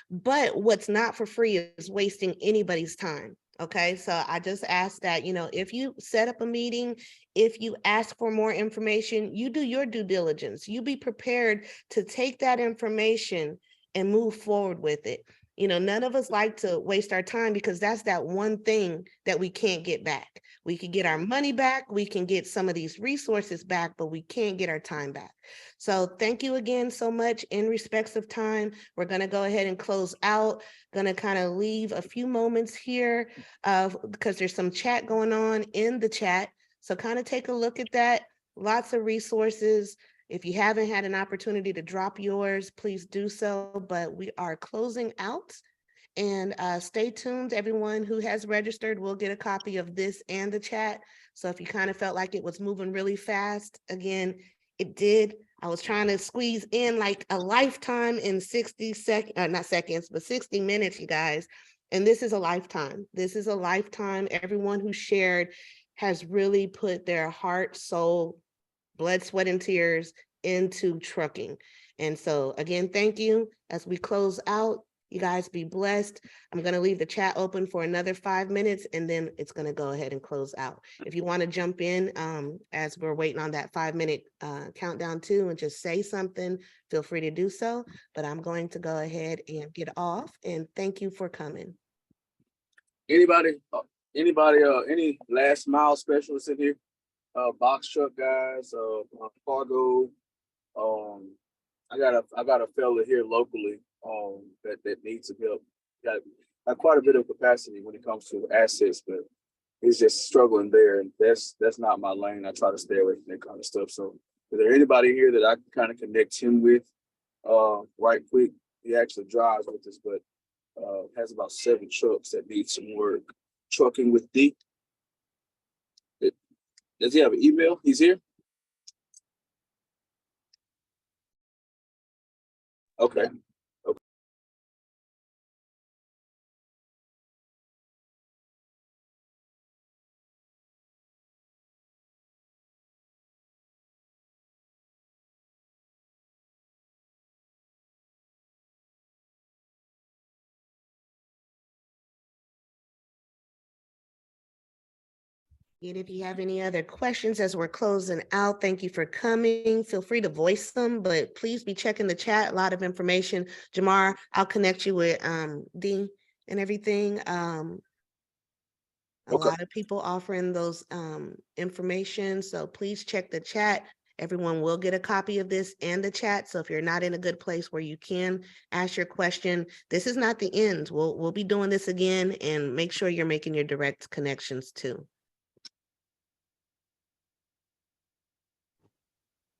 Speaker 1: But what's not for free is wasting anybody's time. Okay, so I just ask that, you know, if you set up a meeting, if you ask for more information, you do your due diligence. You be prepared to take that information and move forward with it. You know, none of us like to waste our time, because that's that one thing that we can't get back. We can get our money back, we can get some of these resources back, but we can't get our time back. So thank you again so much. In respects of time, we're going to go ahead and close out. Going to kind of leave a few moments here because there's some chat going on in the chat. So kind of take a look at that. Lots of resources. If you haven't had an opportunity to drop yours, please do so. But we are closing out. And stay tuned. Everyone who has registered will get a copy of this and the chat. So if you kind of felt like it was moving really fast, again, it did. I was trying to squeeze in like a lifetime in 60 seconds, not seconds, but 60 minutes, you guys. And this is a lifetime. This is a lifetime. Everyone who shared has really put their heart, soul, blood, sweat, and tears into trucking. And so again, thank you. As we close out, you guys be blessed. I'm going to leave the chat open for another 5 minutes, and then it's going to go ahead and close out. If you want to jump in as we're waiting on that 5-minute countdown too, and just say something, feel free to do so. But I'm going to go ahead and get off, and thank you for coming.
Speaker 21: Anybody, any last mile specialists in here? Box truck guys, cargo. I got a fella here locally that needs some help. Got quite a bit of capacity when it comes to assets, but he's just struggling there, and that's not my lane. I try to stay away from that kind of stuff. So, is there anybody here that I can kind of connect him with right quick? He actually drives with us, but has about 7 trucks that need some work. Trucking with D. Does he have an email? He's here. Okay.
Speaker 1: And if you have any other questions as we're closing out, thank you for coming. Feel free to voice them, but please be checking the chat. A lot of information. Jamar, I'll connect you with Dean and everything. A lot of people offering those information. So please check the chat. Everyone will get a copy of this and the chat. So if you're not in a good place where you can ask your question, this is not the end. We'll be doing this again, and make sure you're making your direct connections too.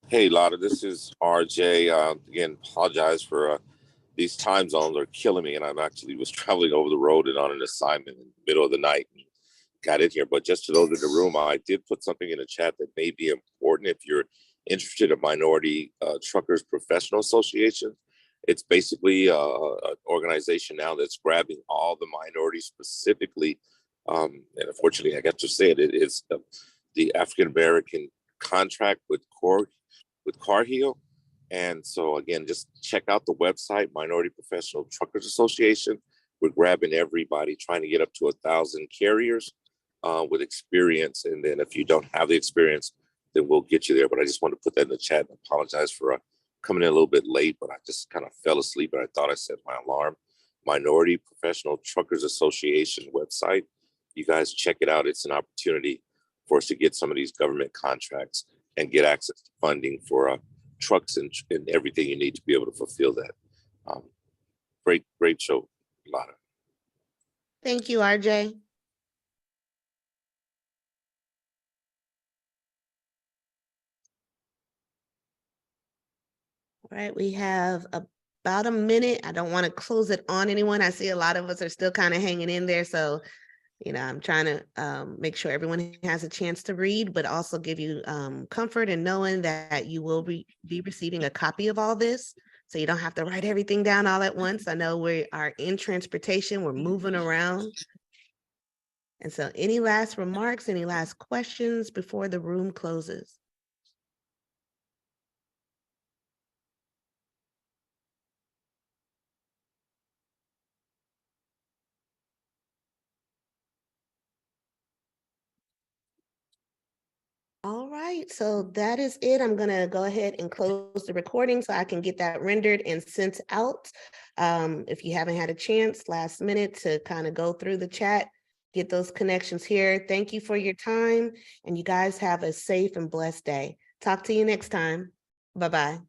Speaker 2: Hey, Lotta, this is RJ. Again, apologize for these time zones are killing me, and I'm actually was traveling over the road and on an assignment in the middle of the night and got in here. But just to those in the room, I did put something in the chat that may be important if you're interested in Minority Truckers Professional Association. It's basically an organization now that's grabbing all the minorities specifically. And unfortunately, I got to say it is the African American contract with Cargill. And so again, just check out the website, Minority Professional Truckers Association. We're grabbing everybody, trying to get up to 1,000 carriers. with experience. And then if you don't have the experience, then we'll get you there. But I just want to put that in the chat and apologize for coming in a little bit late, but I just kind of fell asleep and I thought I set my alarm. Minority Professional Truckers Association website. You guys check it out. It's an opportunity for us to get some of these government contracts and get access to funding for trucks and everything you need to be able to fulfill that. Great show, Lotta.
Speaker 1: Thank you, RJ. All right, we have about a minute. I don't want to close it on anyone. I see a lot of us are still kind of hanging in there. So, you know, I'm trying to make sure everyone has a chance to read, but also give you comfort in knowing that you will be receiving a copy of all this. So you don't have to write everything down all at once. I know we are in transportation, we're moving around. And so any last remarks, any last questions before the room closes? All right, so that is it. I'm gonna go ahead and close the recording so I can get that rendered and sent out. If you haven't had a chance last minute to kind of go through the chat, get those connections here. Thank you for your time, and you guys have a safe and blessed day. Talk to you next time. Bye-bye.